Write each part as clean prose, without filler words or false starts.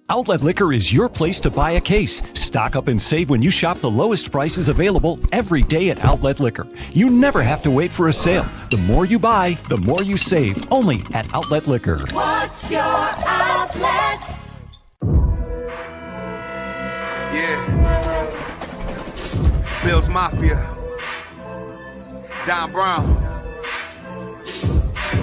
Outlet Liquor is your place to buy a case. Stock up and save when you shop the lowest prices available every day at Outlet Liquor. You never have to wait for a sale. The more you buy, the more you save. Only at Outlet Liquor. What's your outlet? Yeah. Bills Mafia. Don Brown.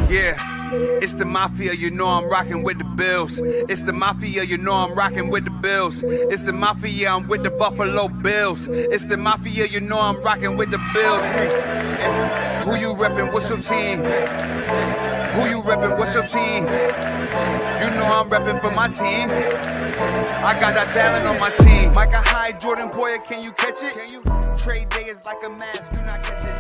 Yeah. It's the Mafia, you know I'm rocking with the Bills. It's the Mafia, you know I'm rocking with the Bills. It's the Mafia, I'm with the Buffalo Bills. It's the Mafia, you know I'm rocking with the Bills. Hey, who you reppin', what's your team? Who you reppin', what's your team? You know I'm reppin' for my team. I got that talent on my team. Micah Hyde, Jordan Boyer, can you catch it? Can you? Trade day is like a mask, do not catch it.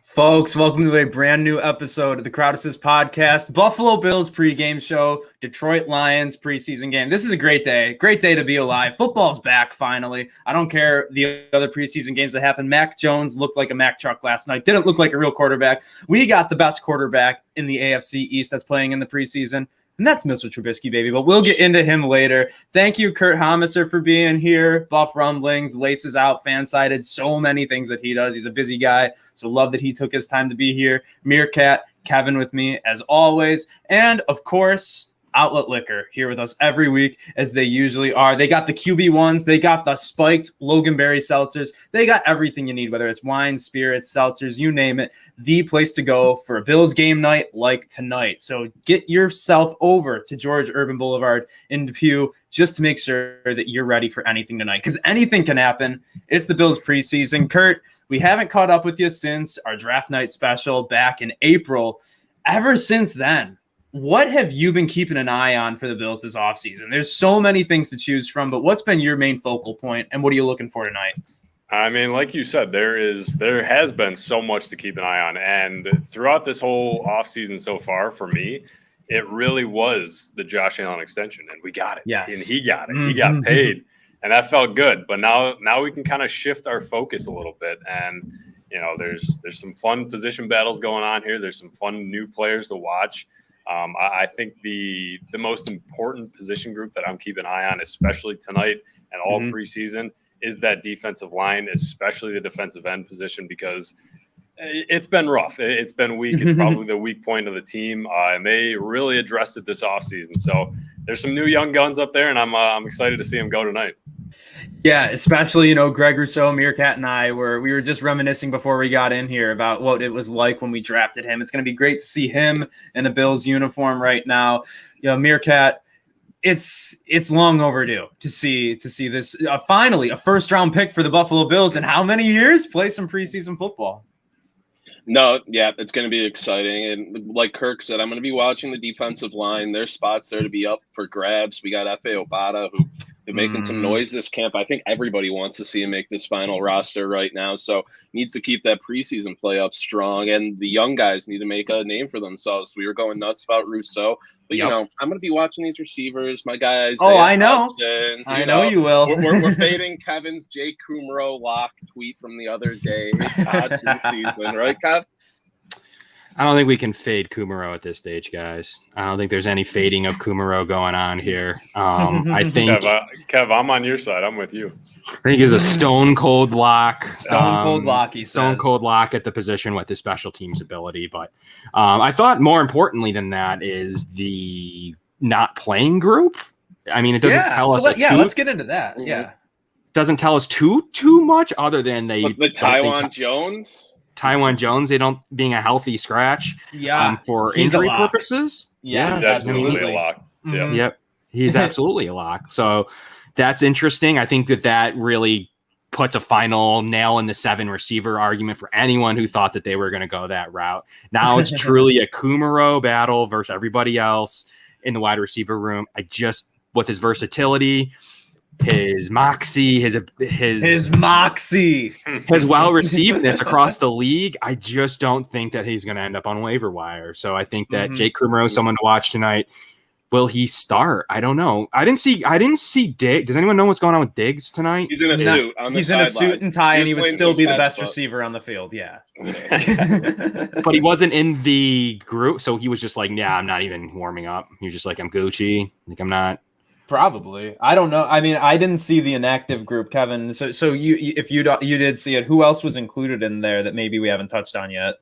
Folks, welcome to a brand new episode of the Crowd Assist Podcast, Buffalo Bills pregame show, Detroit Lions preseason game. This is a great day to be alive. Football's back finally. I don't care the other preseason games that happened. Mac Jones looked like a Mack truck last night. Didn't look like a real quarterback. We got the best quarterback in the AFC East that's playing in the preseason. And that's Mr. Trubisky, baby, but we'll get into him later. Thank you, Kurt Haumesser, for being here. BUF Rumblings, Laces Out, Fansided, so many things that he does. He's a busy guy, so love that he took his time to be here. Meerkat, Kevin with me, as always. And, of course, Outlet Liquor here with us every week, as they usually are. They got the QB1s. They got the spiked Loganberry seltzers. They got everything you need, whether it's wine, spirits, seltzers, you name it. The place to go for a Bills game night like tonight. So get yourself over to George Urban Boulevard in Depew just to make sure that you're ready for anything tonight, because anything can happen. It's the Bills preseason. Kurt, we haven't caught up with you since our draft night special back in April. Ever since then, what have you been keeping an eye on for the Bills this offseason? There's so many things to choose from, but what's been your main focal point, and what are you looking for tonight? I mean, like you said, there has been so much to keep an eye on. And throughout this whole offseason so far, for me, it really was the Josh Allen extension, and we got it. Yes. And he got it. He got paid, and that felt good. But now we can kind of shift our focus a little bit. And, you know, there's some fun position battles going on here. There's some fun new players to watch. I think the most important position group that I'm keeping an eye on, especially tonight and all preseason, is that defensive line, especially the defensive end position, because it's been rough. It's been weak. It's probably the weak point of the team, and they really addressed it this offseason. So there's some new young guns up there, and I'm excited to see them go tonight. Yeah, especially, Greg Rousseau, Meerkat, and we were just reminiscing before we got in here about what it was like when we drafted him. It's going to be great to see him in a Bills uniform right now. Meerkat, it's long overdue to see this finally a first round pick for the Buffalo Bills in how many years play some preseason football. No, yeah, it's going to be exciting. And like Kirk said, I'm going to be watching the defensive line. There's spots there to be up for grabs. We got F.A. Obata, who they're making some noise this camp. I think everybody wants to see him make this final roster right now. So needs to keep that preseason play up strong. And the young guys need to make a name for themselves. We were going nuts about Rousseau. But, I'm going to be watching these receivers. My guys. Oh, I know. I know you will. We're fading Kevin's Jake Kumro lock tweet from the other day. It's the season, right, Kev? I don't think we can fade Kumaro at this stage, guys. I don't think there's any fading of Kumaro going on here. I think Kev, I'm on your side. I'm with you. I think he's a stone cold lock. Stone cold lock at the position with his special teams ability. But I thought more importantly than that is the not playing group. I mean, it doesn't tell us. Let's get into that. Yeah, doesn't tell us too much other than they. But the Taiwan Jones, they don't being a healthy scratch. For injury purposes. Yeah, he's absolutely a lock. Yeah. Yep, he's absolutely a lock. So that's interesting. I think that really puts a final nail in the 7 receiver argument for anyone who thought that they were going to go that route. Now it's truly a Kumaro battle versus everybody else in the wide receiver room. With his versatility, his moxie, his well receivedness across the league, I just don't think that he's going to end up on waiver wire. So I think that Jake Kumaro is someone to watch tonight. will he start? I don't know. I didn't see Diggs. Does anyone know what's going on with Diggs tonight? He's in a suit. He's in a suit and tie, and he would still be the best receiver on the field. Yeah. But he wasn't in the group, so he was just like, yeah, I'm not even warming up. He was just like, I'm Gucci. Like, I'm not. Probably. I don't know. I mean, I didn't see the inactive group, Kevin. So if you did see it, who else was included in there that maybe we haven't touched on yet?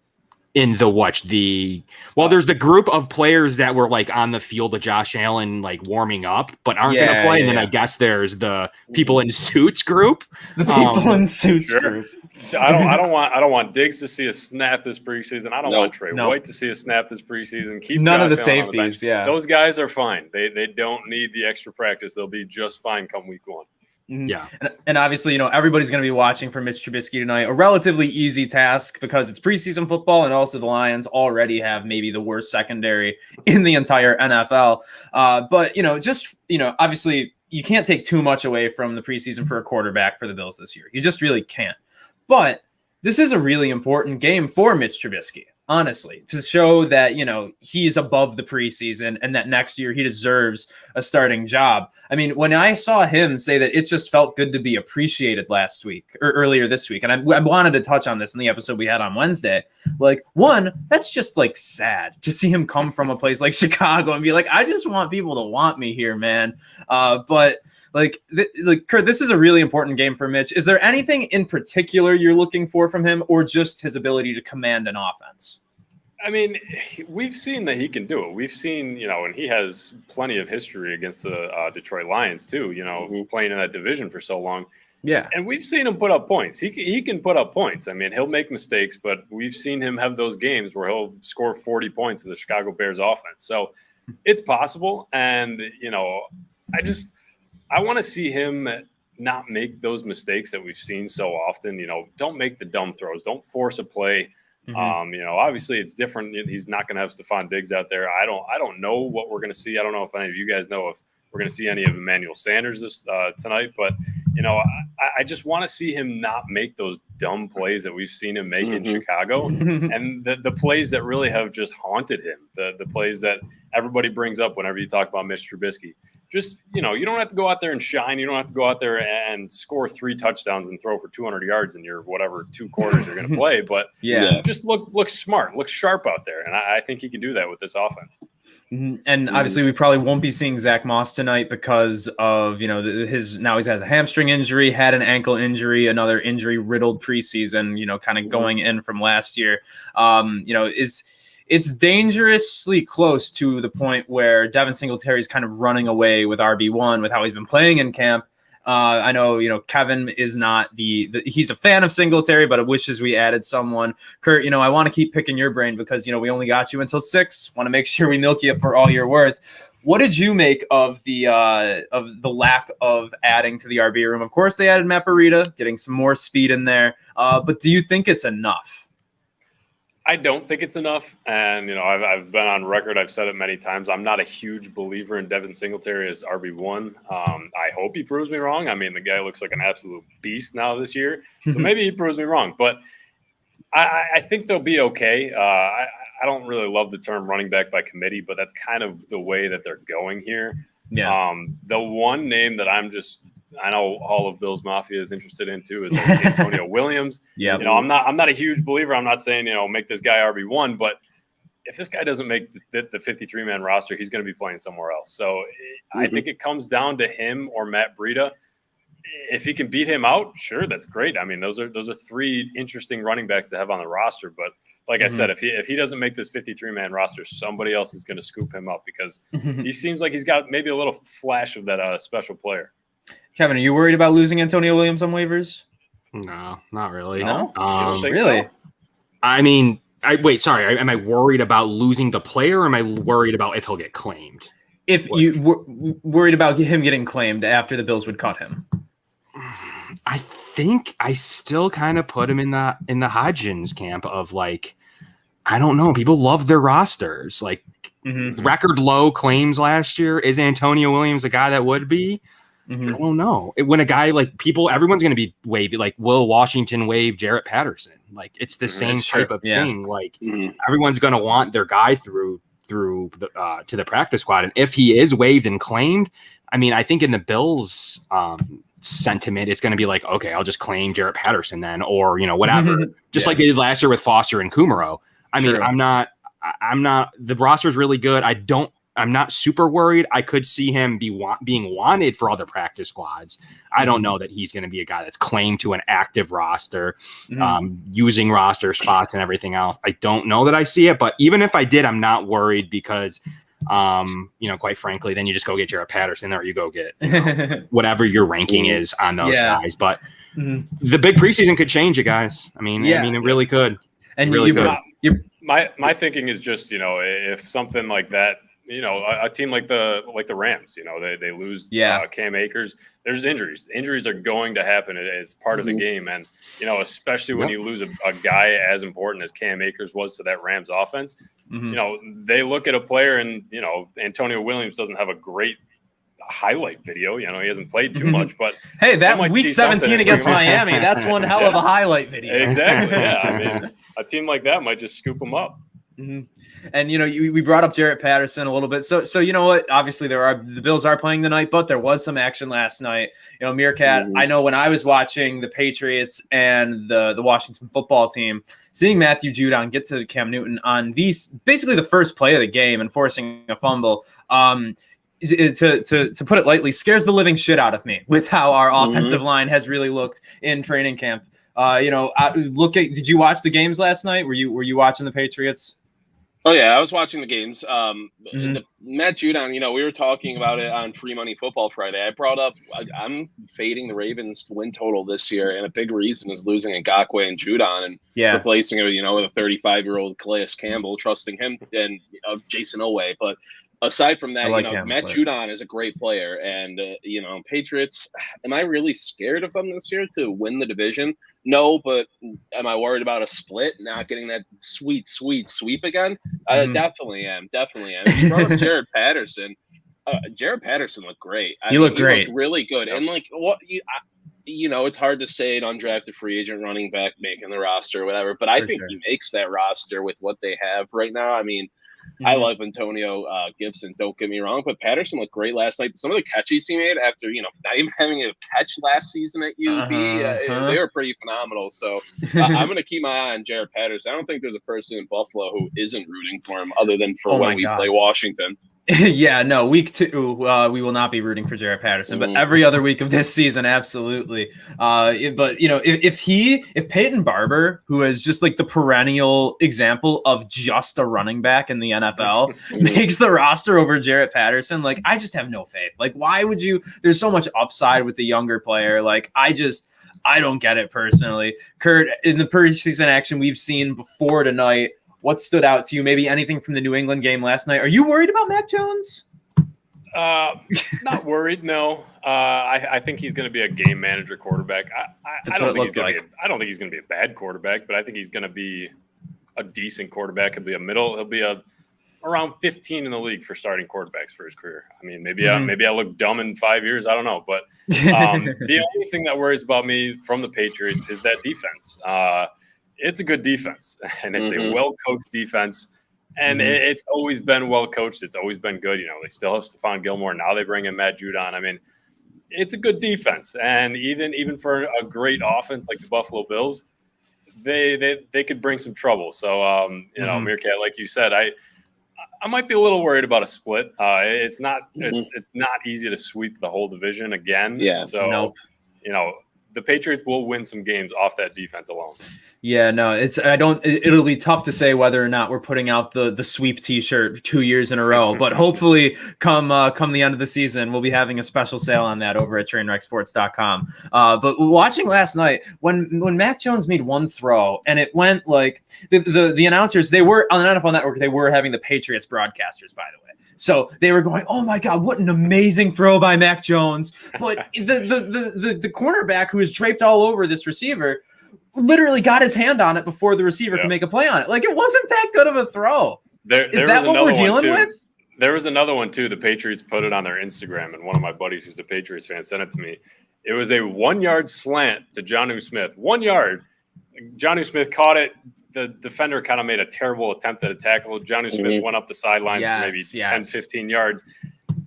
In the there's the group of players that were like on the field of Josh Allen, like warming up, but aren't going to play. And then I guess there's the people in suits group. The people in suits group. I don't want Diggs to see a snap this preseason. I don't want Trey White to see a snap this preseason. Keep none Josh of the Allen safeties. Yeah, those guys are fine. They don't need the extra practice. They'll be just fine come week 1. Yeah. And obviously, everybody's going to be watching for Mitch Trubisky tonight. A relatively easy task because it's preseason football, and also the Lions already have maybe the worst secondary in the entire NFL. But obviously you can't take too much away from the preseason for a quarterback for the Bills this year. You just really can't. But this is a really important game for Mitch Trubisky, honestly, to show that, he's above the preseason and that next year he deserves a starting job. I mean, when I saw him say that it just felt good to be appreciated last week or earlier this week, and I wanted to touch on this in the episode we had on Wednesday, that's just sad to see him come from a place like Chicago and be like, I just want people to want me here, man. But Kurt, this is a really important game for Mitch. Is there anything in particular you're looking for from him, or just his ability to command an offense? I mean, we've seen that he can do it. We've seen, and he has plenty of history against the Detroit Lions too, playing in that division for so long. Yeah. And we've seen him put up points. He can put up points. I mean, he'll make mistakes, but we've seen him have those games where he'll score 40 points with the Chicago Bears offense. So it's possible. And, I want to see him not make those mistakes that we've seen so often. Don't make the dumb throws. Don't force a play. Mm-hmm. Obviously it's different. He's not going to have Stephon Diggs out there. I don't know what we're going to see. I don't know if any of you guys know if we're going to see any of Emmanuel Sanders this tonight, but I just want to see him not make those dumb plays that we've seen him make in Chicago, and the plays that really have just haunted him. The plays that everybody brings up whenever you talk about Mitch Trubisky. Just, you don't have to go out there and shine. You don't have to go out there and score 3 touchdowns and throw for 200 yards in your whatever 2 quarters you're going to play. But just look smart, look sharp out there. And I think he can do that with this offense. And obviously we probably won't be seeing Zach Moss tonight because of, now he has a hamstring injury, had an ankle injury, another injury riddled preseason, kind of going in from last year. It's dangerously close to the point where Devin Singletary is kind of running away with RB1 with how he's been playing in camp. I know, Kevin is not he's a fan of Singletary, but wishes we added someone. Kurt, I want to keep picking your brain because, we only got you until 6. Want to make sure we milk you for all you're worth. What did you make of the lack of adding to the RB room? Of course, they added Matt Breida, getting some more speed in there. But do you think it's enough? I don't think it's enough. And, I've been on record. I've said it many times. I'm not a huge believer in Devin Singletary as RB1. I hope he proves me wrong. I mean, the guy looks like an absolute beast now this year. So maybe he proves me wrong. But I think they'll be okay. I don't really love the term running back by committee, but that's kind of the way that they're going here. Yeah. The one name that I know all of Bills Mafia is interested in too is Antonio Williams. Yeah. I'm not a huge believer. I'm not saying, make this guy RB1, but if this guy doesn't make the 53-man roster, he's going to be playing somewhere else. So I think it comes down to him or Matt Breida. If he can beat him out, sure, that's great. I mean, those are 3 interesting running backs to have on the roster. But like I said, if he doesn't make this 53-man roster, somebody else is going to scoop him up because he seems like he's got maybe a little flash of that special player. Kevin, are you worried about losing Antonio Williams on waivers? No, not really. No? Really? So? I mean, am I worried about losing the player, or am I worried about if he'll get claimed? If you were worried about him getting claimed after the Bills would cut him. I think I still kind of put him in the Hodgins camp of I don't know. People love their rosters. Record low claims last year. Is Antonio Williams a guy that would be? I don't know. When a guy everyone's going to be wavy. Will Washington waive Jarrett Patterson? It's the same type of thing. Everyone's going to want their guy through through to the practice squad. And if he is waived and claimed, I mean, I think in the Bills sentiment, it's going to be like, okay, I'll just claim Jarrett Patterson then, or, whatever, just like they did last year with Foster and Kumaro. I mean, I'm not, the roster is really good. I'm not super worried. I could see him being wanted for other practice squads. I don't know that he's going to be a guy that's claimed to an active roster, using roster spots and everything else. I don't know that I see it, but even if I did, I'm not worried because, quite frankly, then you just go get Jarrett Patterson or you go get whatever your ranking is on those guys. But the big preseason could change it, guys. I mean, it really could. And my thinking is just, if something like that, a team like the Rams, they lose Cam Akers. There's injuries. Injuries are going to happen. It's part of the game. And, especially when you lose a guy as important as Cam Akers was to that Rams offense, they look at a player and, Antonio Williams doesn't have a great highlight video. He hasn't played too much, but hey, that week 17 against Miami, that's one hell of a highlight video. Exactly. Yeah. I mean, a team like that might just scoop them up. And we brought up Jarrett Patterson a little bit. So you know what? Obviously, the Bills are playing tonight, but there was some action last night. Meerkat. I know when I was watching the Patriots and the Washington football team, seeing Matthew Judon get to Cam Newton on basically the first play of the game and forcing a fumble. To put it lightly, scares the living shit out of me with how our offensive line has really looked in training camp. Did you watch the games last night? Were you watching the Patriots? Oh yeah, I was watching the games. Matt Judon, we were talking about it on Free Money Football Friday. I brought up I'm fading the Ravens win total this year, and a big reason is losing Ngakoue and Judon and replacing it, with a 35-year-old Calais Campbell, trusting him and Jason Oweh. But aside from that, Matt Judon is a great player, and Patriots. Am I really scared of them this year to win the division? No, but am I worried about a split, not getting that sweet sweep again? I definitely am. If you brought up Jarrett Patterson, Jarrett Patterson looked great. He looked really good. And it's hard to say an undrafted free agent running back making the roster or whatever, but I think he makes that roster with what they have right now. I mean, I love Antonio Gibson, don't get me wrong, but Patterson looked great last night. Some of the catches he made after, not even having a catch last season at UB, they were pretty phenomenal. So I'm going to keep my eye on Jarrett Patterson. I don't think there's a person in Buffalo who isn't rooting for him other than for when we play Washington. Week 2, we will not be rooting for Jarrett Patterson, but every other week of this season, absolutely. If Peyton Barber, who is just like the perennial example of just a running back in the NFL, makes the roster over Jarrett Patterson, like, I just have no faith. Like, why would you? There's so much upside with the younger player. Like, I don't get it personally. Kurt, in the preseason action we've seen before tonight, what stood out to you? Maybe anything from the New England game last night? Are you worried about Mac Jones? Not worried, no. I think he's going to be a game manager quarterback. I don't think he's going to be a bad quarterback, but I think he's going to be a decent quarterback. He'll be around 15 in the league for starting quarterbacks for his career. I mean, maybe I look dumb in 5 years. I don't know. But the only thing that worries about me from the Patriots is that defense. It's a good defense, and it's a well-coached defense, and it's always been well-coached. It's always been good. They still have Stephon Gilmore. Now they bring in Matt Judon. I mean, it's a good defense, and even for a great offense like the Buffalo Bills, they could bring some trouble. So, Meerkat, like you said, I might be a little worried about a split. It's not easy to sweep the whole division again. Yeah. So, the Patriots will win some games off that defense alone. Yeah, no, it'll be tough to say whether or not we're putting out the sweep t-shirt 2 years in a row, but hopefully come the end of the season, we'll be having a special sale on that over at trainwrecksports.com. But watching last night, when Mac Jones made one throw and it went like the announcers, they were on the NFL Network, they were having the Patriots broadcasters, by the way. So they were going, oh my God, what an amazing throw by Mac Jones. But the cornerback who is draped all over this receiver literally got his hand on it before the receiver could make a play on it. Like, it wasn't that good of a throw. Is that what we're dealing with? There was another one too. The Patriots put it on their Instagram, and one of my buddies who's a Patriots fan sent it to me. It was a 1 yard slant to Jonnu Smith. 1 yard. Jonnu Smith caught it, the defender kind of made a terrible attempt at a tackle. Johnny Smith went up the sidelines for maybe 10, 15 yards.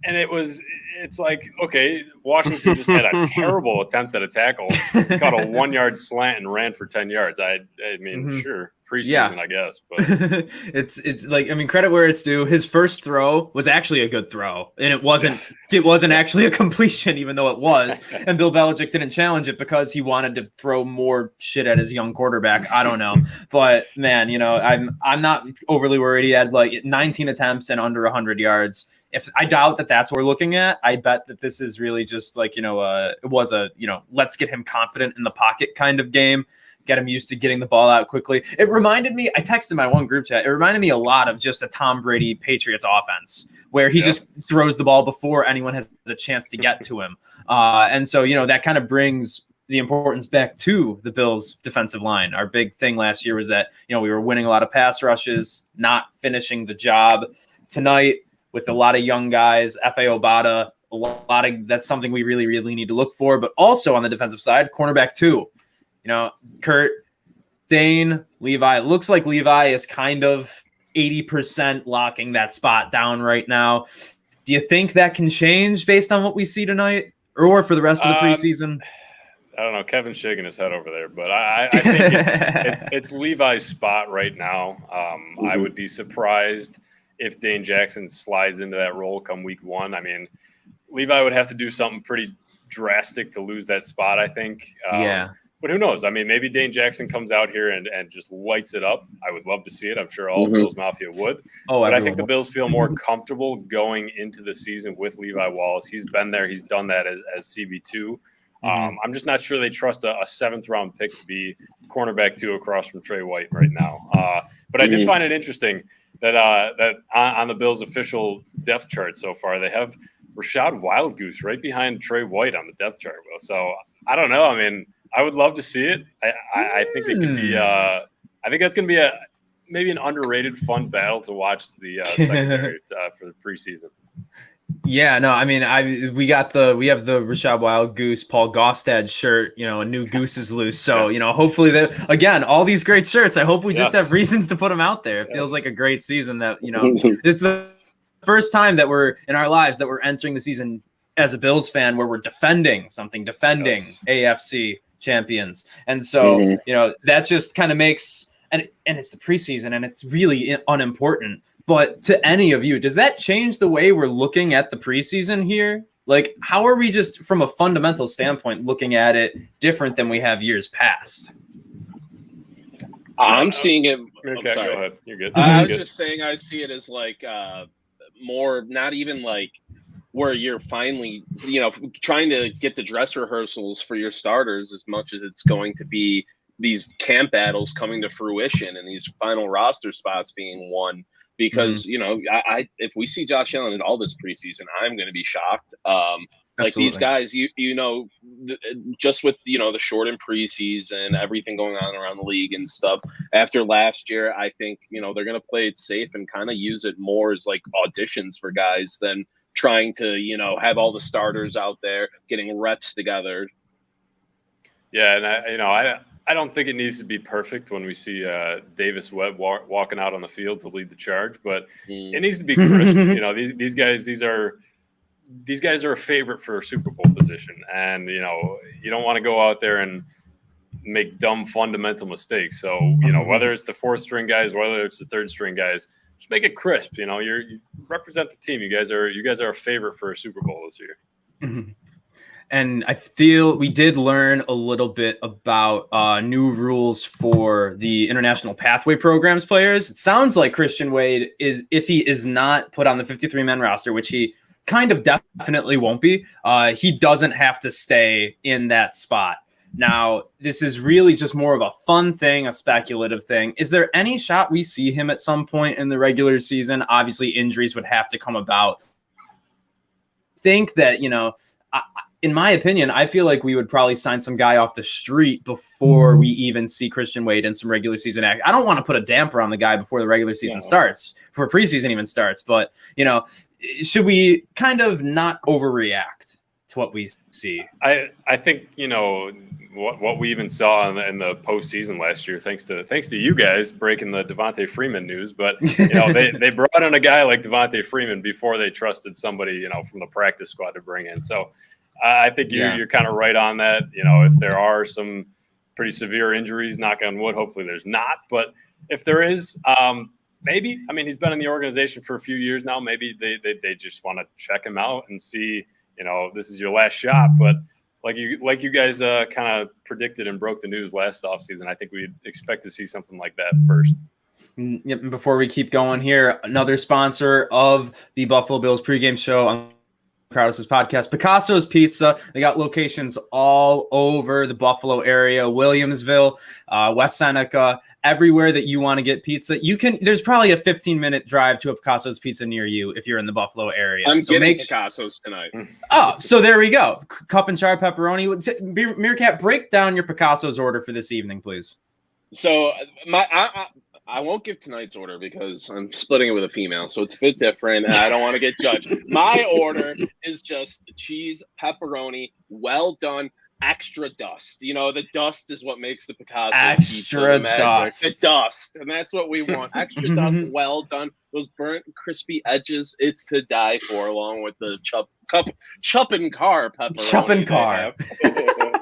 And it's like, okay, Washington just had a terrible attempt at a tackle, caught a 1-yard slant and ran for 10 yards. I mean, sure, preseason, I guess. But it's like, I mean, credit where it's due. His first throw was actually a good throw, and it wasn't actually a completion, even though it was. And Bill Belichick didn't challenge it because he wanted to throw more shit at his young quarterback. I don't know, but man, I'm not overly worried. He had like 19 attempts and under 100 yards. If I doubt that that's what we're looking at, I bet that this is really just like, it was a, let's get him confident in the pocket kind of game, get him used to getting the ball out quickly. It reminded me, I texted my one group chat, it reminded me a lot of just a Tom Brady Patriots offense where he just throws the ball before anyone has a chance to get to him. And so, that kind of brings the importance back to the Bills defensive line. Our big thing last year was that, we were winning a lot of pass rushes, not finishing the job. Tonight, with a lot of young guys, F.A. Obata, that's something we really, really need to look for. But also on the defensive side, cornerback 2. Kurt, Dane, Levi. It looks like Levi is kind of 80% locking that spot down right now. Do you think that can change based on what we see tonight or for the rest of the preseason? I don't know. Kevin's shaking his head over there, but I think it's Levi's spot right now. I would be surprised if Dane Jackson slides into that role come week 1. I mean, Levi would have to do something pretty drastic to lose that spot, I think. But who knows? I mean, maybe Dane Jackson comes out here and just lights it up. I would love to see it. I'm sure all Bills Mafia would. But I think the Bills feel more comfortable going into the season with Levi Wallace. He's been there. He's done that as CB2. I'm just not sure they trust a 7th-round pick to be cornerback 2 across from Trey White right now. But I did find it interesting that on the Bills' official depth chart so far, they have Rashad Wildgoose right behind Trey White on the depth chart. So I don't know. I mean, I would love to see it. I think it could be. I think that's going to be maybe an underrated, fun battle to watch the secondary for the preseason. Yeah, no, I mean, we have the Rashad Wildgoose, Paul Gostad shirt, a new goose is loose. So, hopefully again, all these great shirts, I hope we just have reasons to put them out there. It feels like a great season that, it's the first time that we're in our lives that we're entering the season as a Bills fan where we're defending AFC champions. And so, that just kind of makes, and it's the preseason and it's really unimportant. But to any of you, does that change the way we're looking at the preseason here? Like, how are we just from a fundamental standpoint looking at it different than we have years past? I'm seeing it. Okay, go ahead. You're good. I was just saying I see it as like more, not even like where you're finally, trying to get the dress rehearsals for your starters as much as it's going to be these camp battles coming to fruition and these final roster spots being won. Because, I if we see Josh Allen in all this preseason, I'm going to be shocked. Like these guys, just with, the shortened preseason, everything going on around the league and stuff. After last year, I think, they're going to play it safe and kind of use it more as like auditions for guys than trying to, have all the starters out there getting reps together. Yeah, and I don't think it needs to be perfect when we see Davis Webb walking out on the field to lead the charge, but it needs to be crisp. These guys are a favorite for a Super Bowl position, and you don't want to go out there and make dumb fundamental mistakes. So whether it's the 4th string guys, whether it's the 3rd string guys, just make it crisp. You represent the team. You guys are a favorite for a Super Bowl this year. Mm-hmm. And I feel we did learn a little bit about new rules for the international pathway programs players. It sounds like Christian Wade if he is not put on the 53-man roster, which he kind of definitely won't be, he doesn't have to stay in that spot. Now, this is really just more of a fun thing, a speculative thing. Is there any shot we see him at some point in the regular season? Obviously, injuries would have to come about. Think that, in my opinion, I feel like we would probably sign some guy off the street before we even see Christian Wade in some regular season act. I don't want to put a damper on the guy before the regular season starts, before preseason even starts. But, should we kind of not overreact what we see. I think, what we even saw in the postseason last year, thanks to you guys breaking the Devontae Freeman news, but they brought in a guy like Devontae Freeman before they trusted somebody, from the practice squad to bring in. So I think you're kind of right on that. If there are some pretty severe injuries, knock on wood, hopefully there's not, but if there is, maybe, he's been in the organization for a few years now. Maybe they just want to check him out and see, this is your last shot. But like you guys kind of predicted and broke the news last offseason, I think we'd expect to see something like that first. Yep. Before we keep going here, another sponsor of the Buffalo Bills pregame show on Crowd's podcast, Picasso's Pizza. They got locations all over the Buffalo area, Williamsville, West Seneca, everywhere that you want to get pizza. There's probably a 15-minute drive to a Picasso's Pizza near you if you're in the Buffalo area. I'm getting Picasso's tonight. Oh, so there we go. Cup and char pepperoni. Meerkat, break down your Picasso's order for this evening, please. So I won't give tonight's order because I'm splitting it with a female, so it's a bit different, and I don't want to get judged. My order is just cheese, pepperoni, well done, extra dust. The dust is what makes the Picasso extra dust. The dust, and that's what we want. Extra dust, well done. Those burnt, crispy edges, it's to die for, along with the chup and car pepperoni. Chup and car.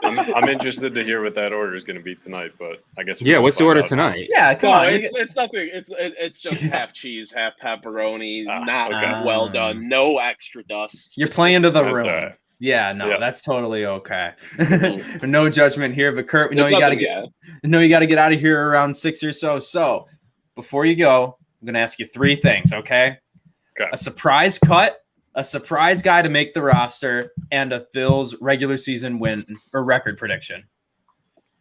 I'm interested to hear what that order is going to be tonight, but I guess what's the order tonight? Yeah, come on. It's nothing. It's just half cheese, half pepperoni, well done, no extra dust. You're playing to the room. Right. Yeah, no, that's totally okay. No judgment here, but Kurt, we know you got to get out of here around 6 or so. So before you go, I'm going to ask you three things, okay? A surprise cut, a surprise guy to make the roster, and a Bills regular season win or record prediction.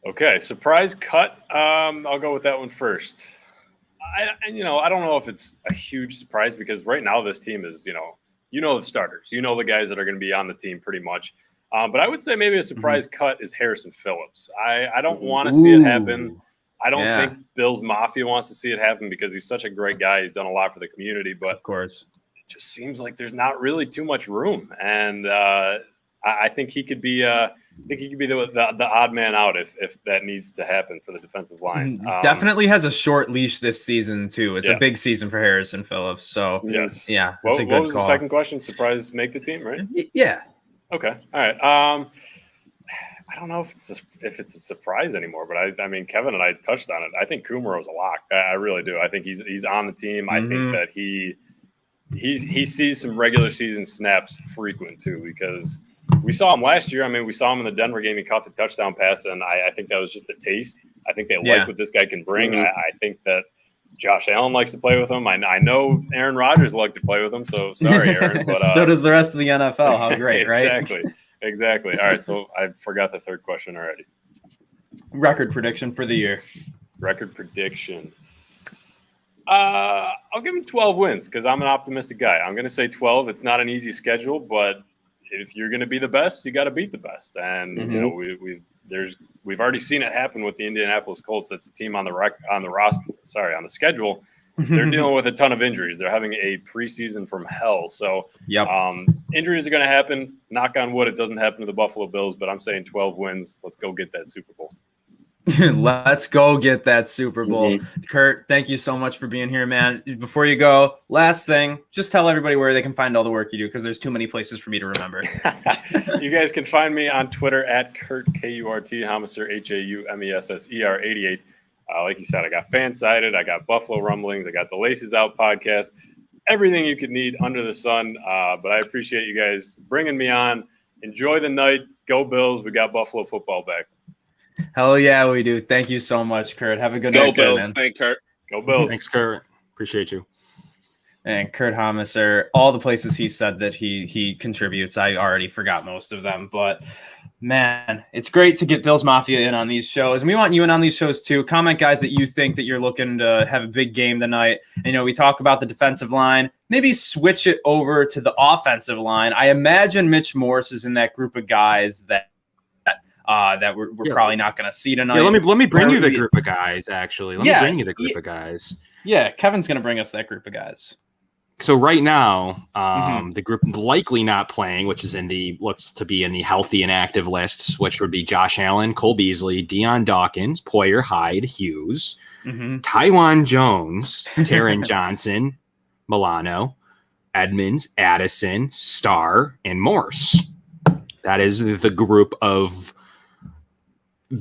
Okay, surprise cut. I'll go with that one first. I don't know if it's a huge surprise because right now this team is, the starters, the guys that are going to be on the team pretty much. But I would say maybe a surprise cut is Harrison Phillips. I don't want to see it happen. I don't think Bills Mafia wants to see it happen because he's such a great guy. He's done a lot for the community, but of course, it just seems like there's not really too much room. And I think he could be the odd man out if that needs to happen for the defensive line. Definitely has a short leash this season too. It's a big season for Harrison Phillips. So yes, yeah, it's a good what was call. The second question? Surprise, make the team, right? Yeah. Okay. All right. I don't know if it's a surprise anymore, but I mean, Kevin and I touched on it. I think Kumero's a lock. I really do. I think he's on the team. I think that he sees some regular season snaps frequent too, because we saw him last year. I mean, we saw him in the Denver game. He caught the touchdown pass, and I think that was just a taste. I think they like what this guy can bring. I think that Josh Allen likes to play with him. I know Aaron Rodgers liked to play with him, so sorry, Aaron. But, so does the rest of the NFL. How great, right? Exactly. All right, so I forgot the third question already. Record prediction for the year. Record prediction. I'll give him 12 wins because I'm an optimistic guy. I'm going to say 12. It's not an easy schedule, but if you're going to be the best, you got to beat the best. And we've already seen it happen with the Indianapolis Colts. That's a team on the schedule. They're dealing with a ton of injuries. They're having a preseason from hell. So injuries are going to happen. Knock on wood, it doesn't happen to the Buffalo Bills, but I'm saying 12 wins. Let's go get that Super Bowl. Let's go get that Super Bowl. Kurt, thank you so much for being here, man. Before you go, last thing, just tell everybody where they can find all the work you do because there's too many places for me to remember. You guys can find me on Twitter at Kurt, K-U-R-T, Haumesser, Haumesser 88. Like you said, I got Fansided, I got Buffalo Rumblings, I got the Laces Out podcast, everything you could need under the sun. But I appreciate you guys bringing me on. Enjoy the night. Go Bills. We got Buffalo football back. Hell yeah, we do. Thank you so much, Kurt. Have a good night, Bills. man. Thanks, Kurt. Go Bills. Thanks, Kurt. Appreciate you. And Kurt Haumesser, all the places he said that he contributes, I already forgot most of them. But, man, it's great to get Bills Mafia in on these shows. And we want you in on these shows, too. Comment, guys, that you think that you're looking to have a big game tonight. And, we talk about the defensive line. Maybe switch it over to the offensive line. I imagine Mitch Morse is in that group of guys that we're probably not going to see tonight. Yeah, let me bring you the group of guys, actually. Let me bring you the group of guys. Yeah, Kevin's going to bring us that group of guys. So right now, the group likely not playing, which is looks to be in the healthy and active lists, which would be Josh Allen, Cole Beasley, Deion Dawkins, Poyer, Hyde, Hughes, Tywan Jones, Taron Johnson, Milano, Edmonds, Addison, Starr, and Morse. That is the group of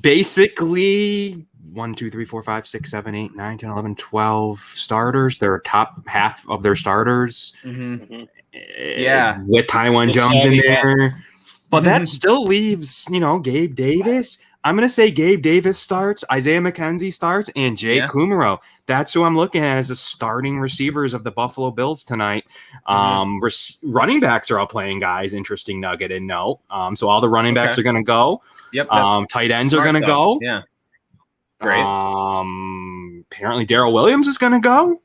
basically 1, 2, 3, 4, 5, 6, 7, 8, 9, 10, 11, 12 starters. They're top half of their starters. Yeah. With Tywan Jones in there. But that still leaves, Gabe Davis. I'm going to say Gabe Davis starts, Isaiah McKenzie starts, and Jay Kumaro. That's who I'm looking at as the starting receivers of the Buffalo Bills tonight. Running backs are all playing, guys. Interesting nugget and note. So all the running backs are going to go. Yep. Tight ends are going to go. Yeah. Great. Apparently Darrell Williams is going to go.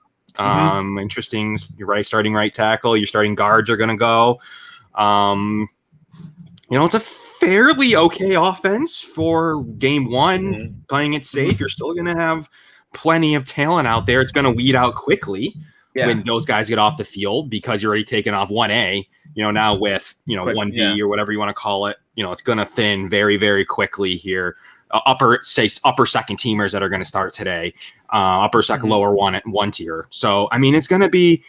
Interesting. You're starting right tackle. Your starting guards are going to go. It's a fairly okay offense for game one, playing it safe. You're still going to have plenty of talent out there. It's going to weed out quickly when those guys get off the field because you're already taking off 1A, now with, 1B or whatever you want to call it. It's going to thin very, very quickly here. Upper second teamers that are going to start today, upper second, lower one tier. So, it's going to be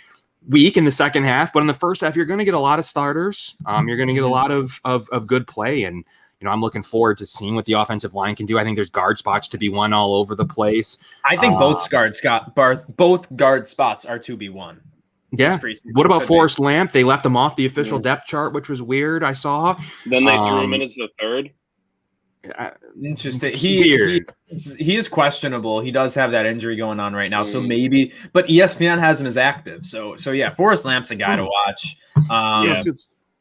weak in the second half, but in the first half, you're going to get a lot of starters. You're going to get a lot of good play. And, I'm looking forward to seeing what the offensive line can do. I think there's guard spots to be won all over the place. I think both guard spots are to be won. Yeah. What about Forrest Lamp? They left him off the official depth chart, which was weird. I saw. Then they threw him in as the third. Interesting. He is questionable. He does have that injury going on right now, so maybe. But ESPN has him as active. So yeah, Forrest Lamp's a guy to watch.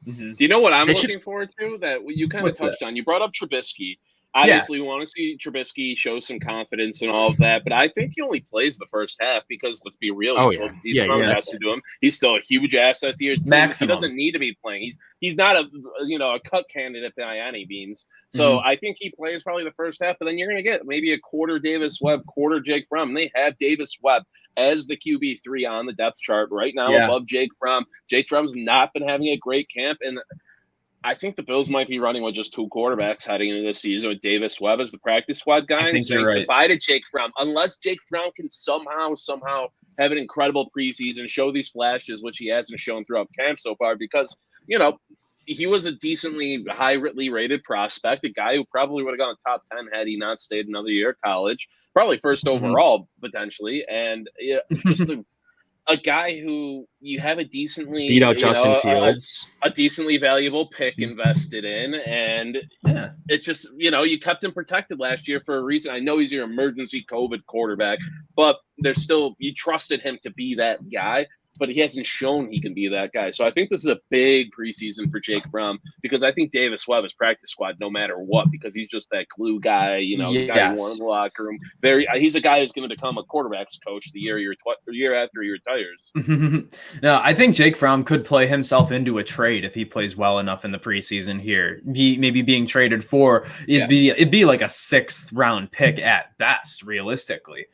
Do you know what I'm looking forward to? That you kind of touched on. You brought up Trubisky. Obviously, we want to see Trubisky show some confidence and all of that, but I think he only plays the first half because, let's be real, he's still invested to him. He's still a huge asset here. He doesn't need to be playing. He's not a cut candidate by any means. So I think he plays probably the first half, but then you're going to get maybe a quarter Davis Webb, quarter Jake Fromm. They have Davis Webb as the QB3 on the depth chart right now above Jake Fromm. Jake Fromm's not been having a great camp, and I think the Bills might be running with just two quarterbacks heading into this season with Davis Webb as the practice squad guy and saying goodbye to Jake Fromm. Unless Jake Fromm can somehow have an incredible preseason, show these flashes, which he hasn't shown throughout camp so far, because, he was a decently highly rated prospect, a guy who probably would have gone top 10 had he not stayed another year at college, probably first overall potentially. And just a guy who you have a decently beat out Justin Fields, a decently valuable pick invested in, and it's just you kept him protected last year for a reason. I know he's your emergency COVID quarterback, but there's still you trusted him to be that guy. But he hasn't shown he can be that guy. So I think this is a big preseason for Jake Fromm because I think Davis Webb is practice squad no matter what because he's just that glue guy, the guy you want in the locker room. He's a guy who's going to become a quarterback's coach the year after he retires. No, I think Jake Fromm could play himself into a trade if he plays well enough in the preseason here. He maybe being traded for it'd be like a 6th round pick at best, realistically.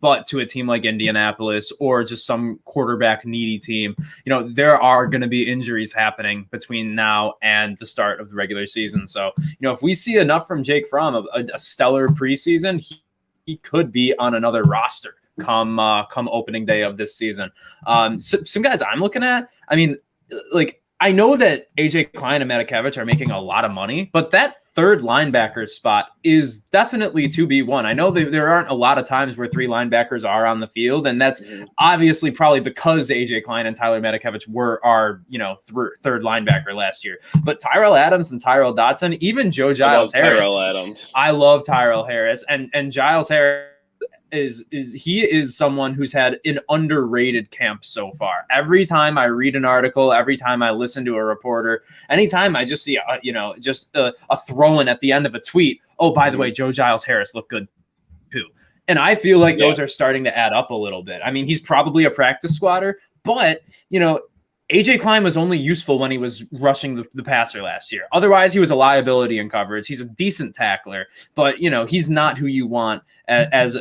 But to a team like Indianapolis or just some quarterback needy team, there are going to be injuries happening between now and the start of the regular season. So, if we see enough from Jake Fromm, a stellar preseason, he could be on another roster come opening day of this season. Some guys I'm looking at, I know that AJ Klein and Matakevich are making a lot of money, but that third linebacker spot is definitely to be won. I know that there aren't a lot of times where 3 linebackers are on the field, and that's obviously probably because AJ Klein and Tyler Matakevich were our third linebacker last year. But Tyrell Adams and Tyrell Dotson, even Joe Giles Harris. I love Tyrell Harris and Giles Harris. Is someone who's had an underrated camp so far. Every time I read an article, every time I listen to a reporter, anytime I just see a throw-in at the end of a tweet, oh, by the way, Joe Giles Harris looked good too. And I feel like those are starting to add up a little bit. I mean, he's probably a practice squatter, but AJ Klein was only useful when he was rushing the passer last year. Otherwise, he was a liability in coverage. He's a decent tackler, but he's not who you want as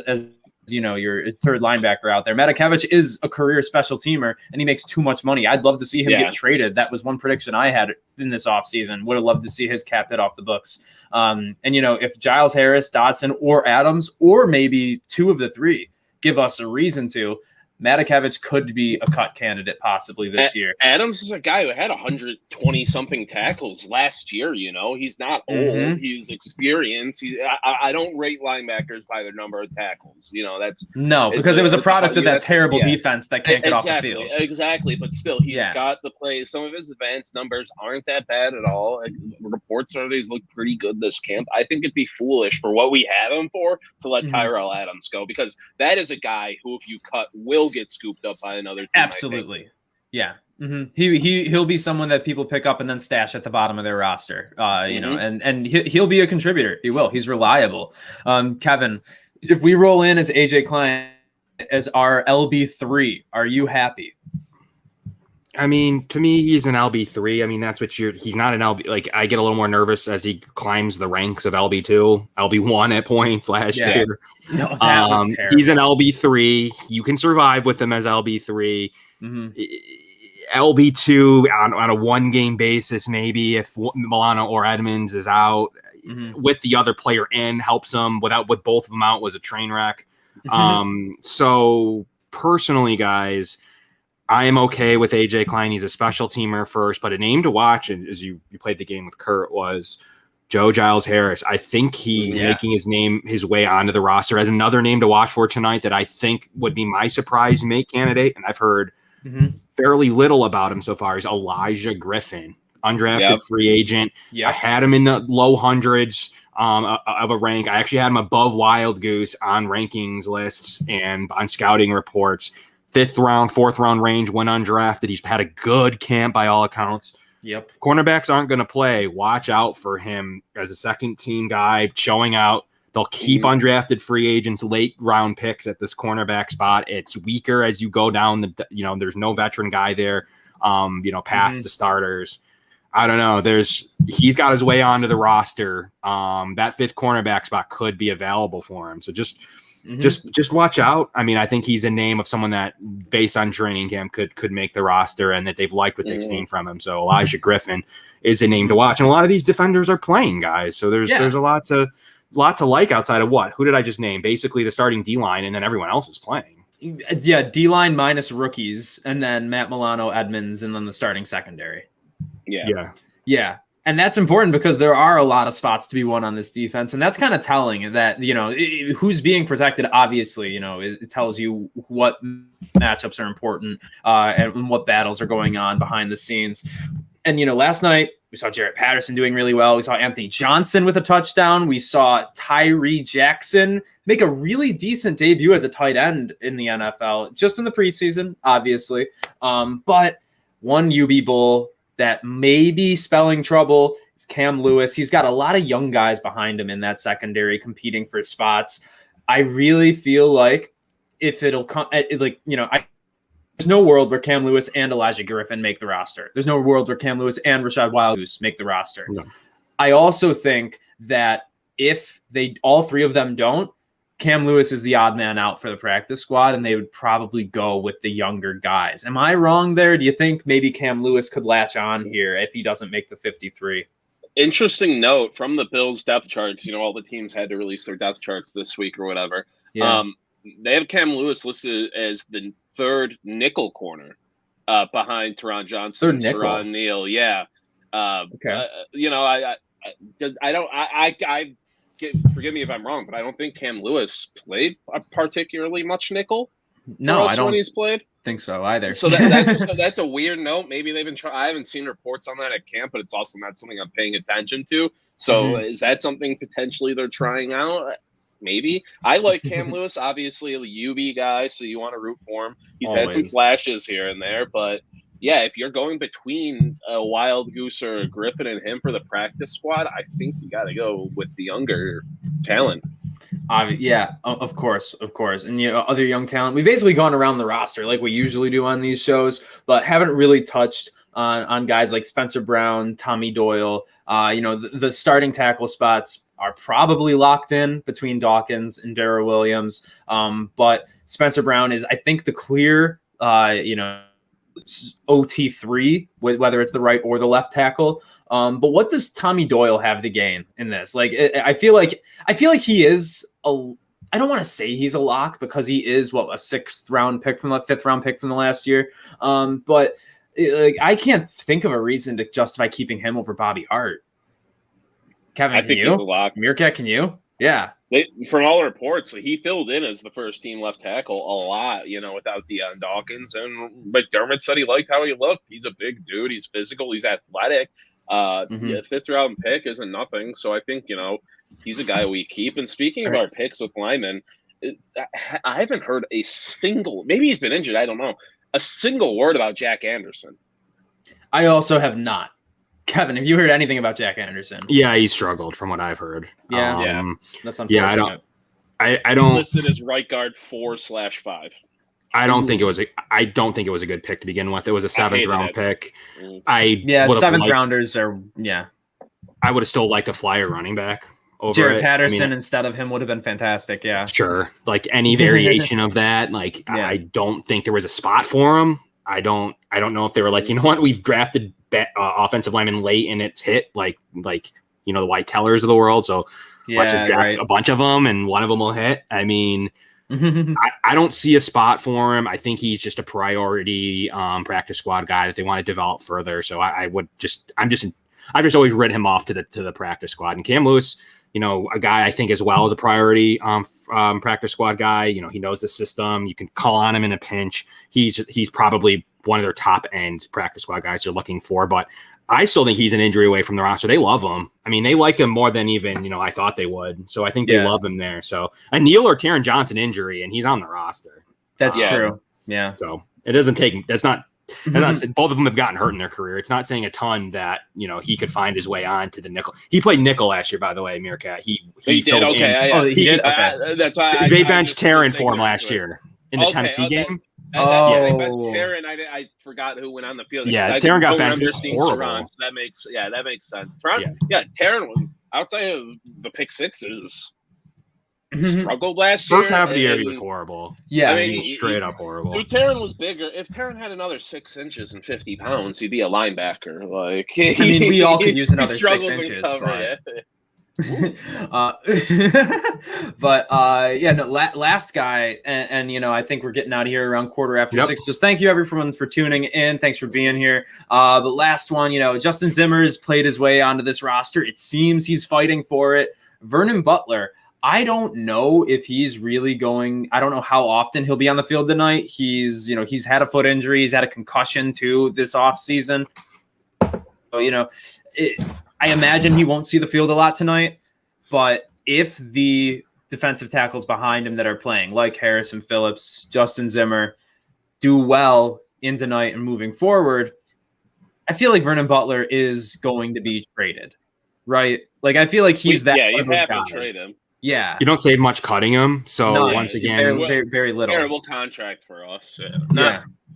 your third linebacker out there. Matakevich is a career special teamer, and he makes too much money. I'd love to see him get traded. That was one prediction I had in this offseason. Would have loved to see his cap hit off the books. And if Giles Harris, Dotson, or Adams, or maybe two of the three give us a reason to, Matakevich could be a cut candidate possibly this year. Adams is a guy who had 120-something tackles last year. He's not old. He's experienced. I don't rate linebackers by their number of tackles. Because it was a product of that terrible defense that can't get off the field. Exactly, but still, he's got the play. Some of his advanced numbers aren't that bad at all. Reports are he's looked pretty good this camp. I think it'd be foolish for what we have him for to let Tyrell Adams go, because that is a guy who, if you cut, will get scooped up by another team. Absolutely. Yeah. He'll be someone that people pick up and then stash at the bottom of their roster. And he'll be a contributor. He will. He's reliable. Kevin, if we roll in as AJ Klein as our LB3, are you happy? I mean, to me, he's an LB3. I mean, that's what he's not an LB. Like, I get a little more nervous as he climbs the ranks of LB2, LB1 at points last year. No, that was terrible. He's an LB3. You can survive with him as LB3. LB2 on a one-game basis, maybe if Milano or Edmonds is out, with the other player in, helps him. With both of them out was a train wreck. So personally, guys, I am okay with AJ Klein. He's a special teamer first, but a name to watch, and as you played the game with Kurt, was Joe Giles Harris. I think he's making his way onto the roster as another name to watch for tonight that I think would be my surprise make candidate. And I've heard fairly little about him so far. Is Elijah Griffin, undrafted free agent. I had him in the low hundreds of a rank. I actually had him above Wild Goose on rankings lists and on scouting reports. 5th round, 4th round range when undrafted. He's had a good camp by all accounts. Yep. Cornerbacks aren't going to play. Watch out for him as a second team guy showing out. They'll keep undrafted free agents, late round picks at this cornerback spot. It's weaker as you go down there's no veteran guy there, past the starters. I don't know. He's got his way onto the roster. That 5th cornerback spot could be available for him. So just watch out. I mean, I think he's a name of someone that, based on training camp, could make the roster, and that they've liked what they've seen from him. So Elijah Griffin is a name to watch, and a lot of these defenders are playing, guys. So there's a lot to like outside of who did I just name? Basically the starting D-line, and then everyone else is playing. Yeah, D-line minus rookies, and then Matt Milano, Edmonds, and then the starting secondary. Yeah. And that's important because there are a lot of spots to be won on this defense. And that's kind of telling that, who's being protected. Obviously, it tells you what matchups are important and what battles are going on behind the scenes. And, last night we saw Jarrett Patterson doing really well. We saw Anthony Johnson with a touchdown. We saw Tyree Jackson make a really decent debut as a tight end in the NFL, just in the preseason, obviously. But one UB Bull that may be spelling trouble is Cam Lewis. He's got a lot of young guys behind him in that secondary competing for spots. I really feel like if it'll come, there's no world where Cam Lewis and Elijah Griffin make the roster. There's no world where Cam Lewis and Rashad Wildgoose make the roster. No. I also think that if all three of them don't, Cam Lewis is the odd man out for the practice squad, and they would probably go with the younger guys. Am I wrong there? Do you think maybe Cam Lewis could latch on here if he doesn't make the 53? Interesting note from the Bills depth charts. All the teams had to release their depth charts this week or whatever. Yeah. They have Cam Lewis listed as the 3rd nickel corner behind Teron Johnson, Teron Neal. Yeah. Okay. Forgive me if I'm wrong, but I don't think Cam Lewis played particularly much nickel. No, I don't when he's played. Think so either. So that's a weird note. Maybe they've been I haven't seen reports on that at camp, but it's also not something I'm paying attention to. So is that something potentially they're trying out? Maybe. I like Cam Lewis, obviously a UB guy, so you want to root for him. He's had some flashes here and there, but yeah, if you're going between a Wild Goose or a Griffin and him for the practice squad, I think you got to go with the younger talent. Yeah, of course. And, other young talent. We've basically gone around the roster like we usually do on these shows, but haven't really touched on guys like Spencer Brown, Tommy Doyle. The starting tackle spots are probably locked in between Dawkins and Darrell Williams. But Spencer Brown is, I think, the clear, OT3, whether it's the right or the left tackle. But what does Tommy Doyle have to gain in this? Like, I feel like he is I don't want to say he's a lock because he is a 5th round pick from the last year. But I can't think of a reason to justify keeping him over Bobby Hart. Kevin, I think he's a lock. Meerkat, can you? Yeah. From all reports, he filled in as the first team left tackle a lot, without Deion Dawkins. And McDermott said he liked how he looked. He's a big dude. He's physical. He's athletic. 5th round pick isn't nothing. So I think, he's a guy we keep. And speaking of our picks with linemen, I haven't heard a single, maybe he's been injured, I don't know, a single word about Jack Anderson. I also have not. Kevin, have you heard anything about Jack Anderson? Yeah, he struggled from what I've heard. Yeah. That's unfortunate. Yeah, I don't. He's listed as right guard 4/5. I don't think it was a good pick to begin with. It was a 7th round pick. 7th rounders are. Yeah, I would have still liked a flyer running back over Jared Patterson instead of him would have been fantastic. Yeah, sure. Like any variation of that. Like I don't think there was a spot for him. I don't know if they were like, we've drafted offensive linemen late and it's hit like the White Tellers of the world. So let's just draft a bunch of them and one of them will hit. I mean. I don't see a spot for him. I think he's just a priority practice squad guy that they want to develop further. So I've just always written him off to the practice squad. And Cam Lewis, a guy I think as well as a priority practice squad guy. He knows the system. You can call on him in a pinch. He's probably one of their top end practice squad guys they're looking for. But I still think he's an injury away from the roster. They love him. I mean, they like him more than even, I thought they would. So I think they love him there. So a Neal or Taron Johnson injury, and he's on the roster. That's true. Yeah. So it doesn't take, both of them have gotten hurt in their career. It's not saying a ton that, he could find his way on to the nickel. He played nickel last year, by the way, Meerkat. He did. Okay. He did. Okay. That's why they benched Taron for him last year in the Tennessee game. Taron, I forgot who went on the field. Yeah, Taron got benched. So that makes sense. Taron was outside of the pick sixes. Struggled last year. First half of the year, he was horrible. Yeah, he was straight up horrible. Dude, Taron was bigger. If Taron had another 6 inches and 50 pounds, he'd be a linebacker. We all could use another 6 inches. Last guy, and I think we're getting out of here around 6:15. So thank you everyone for tuning in. Thanks for being here. But last one, Justin Zimmer has played his way onto this roster. It seems he's fighting for it. Vernon Butler. I don't know if he's really going. I don't know how often he'll be on the field tonight. He's had a foot injury. He's had a concussion too this offseason. So, I imagine he won't see the field a lot tonight, but if the defensive tackles behind him that are playing, like Harrison Phillips, Justin Zimmer, do well in tonight and moving forward, I feel like Vernon Butler is going to be traded, right? Like, I feel like he's that. Yeah, you have to trade him. Yeah. You don't save much cutting him, so once again, very little. Terrible contract for us.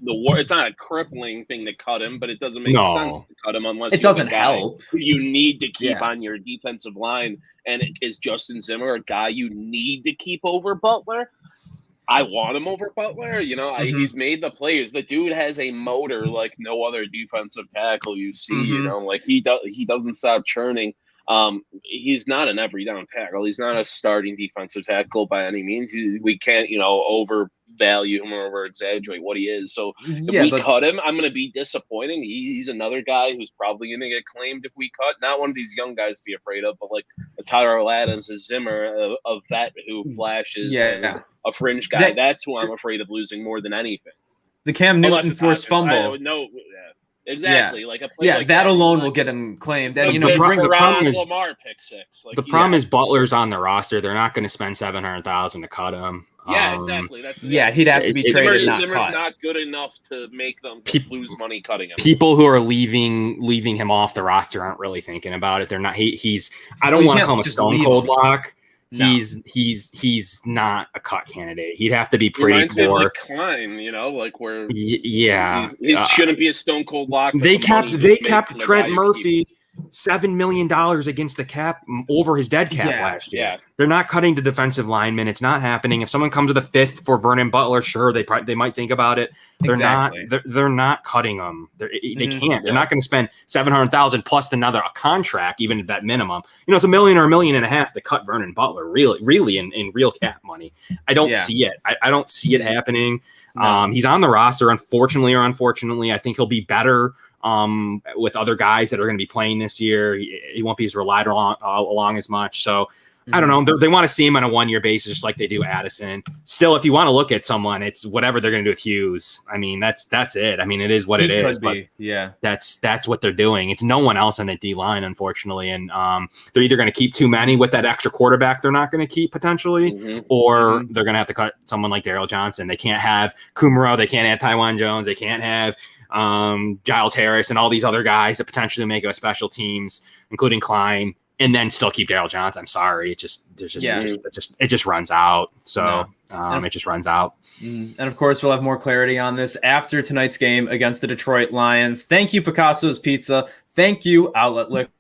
It's not a crippling thing to cut him, but it doesn't make sense to cut him unless it doesn't help. You need to keep on your defensive line, and is Justin Zimmer a guy you need to keep over Butler? I want him over Butler. He's made the plays. The dude has a motor like no other defensive tackle you see. He doesn't stop churning. He's not an every down tackle. He's not a starting defensive tackle by any means. We can't, overvalue him or over exaggerate what he is. So if we cut him, I'm going to be disappointing. He's another guy who's probably going to get claimed if we cut. Not one of these young guys to be afraid of, but like a Tyler Adams, a Zimmer, a vet who flashes, and a fringe guy. That's who I'm afraid of losing more than anything. The Cam Newton forced fumble. Exactly. That alone will get him claimed. And the problem is Lamar pick six. The problem is Butler's on the roster. They're not going to spend $700,000 to cut him. Yeah, exactly. He'd have to be traded. Zimmer's not good enough to make them lose money cutting him. People who are leaving him off the roster aren't really thinking about it. They're not. He's. I don't want to call him a stone cold lock. he's not a cut candidate. He'd have to be pretty reminds me of poor. like Klein, like where Yeah, he shouldn't be a stone cold lock. They kept Trent Murphy $7 million against the cap over his dead cap last year. Yeah. They're not cutting the defensive linemen. It's not happening. If someone comes to the 5th for Vernon Butler, sure, they might think about it. They're not cutting them. They can't. They're not going to spend $700,000 plus another contract, even at that minimum. It's $1 million or $1.5 million to cut Vernon Butler. Really in real cap money. I don't see it. I don't see it happening. No. He's on the roster, unfortunately. I think he'll be better with other guys that are going to be playing this year. He won't be as relied along as much. So I don't know. They want to see him on a 1-year basis, just like they do Addison. Still, if you want to look at someone, it's whatever they're going to do with Hughes. I mean, that's it. I mean, it is what it is. But that's what they're doing. It's no one else on the D line, unfortunately. And they're either going to keep too many with that extra quarterback they're not going to keep potentially, or they're going to have to cut someone like Darryl Johnson. They can't have Kumaro. They can't have Tywan Jones. They can't have Giles Harris and all these other guys that potentially make a special teams, including Klein, and then still keep Darryl Johnson. I'm sorry. It just runs out. So it just runs out. And of course, we'll have more clarity on this after tonight's game against the Detroit Lions. Thank you, Picasso's Pizza. Thank you, Outlet Liquor.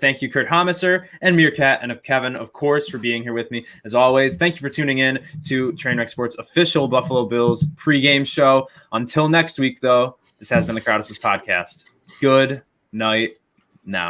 Thank you, Kurt Haumesser and Meerkat and Kevin, of course, for being here with me. As always, thank you for tuning in to Trainwreck Sports' official Buffalo Bills pregame show. Until next week, though, this has been the Crowdus' podcast. Good night now.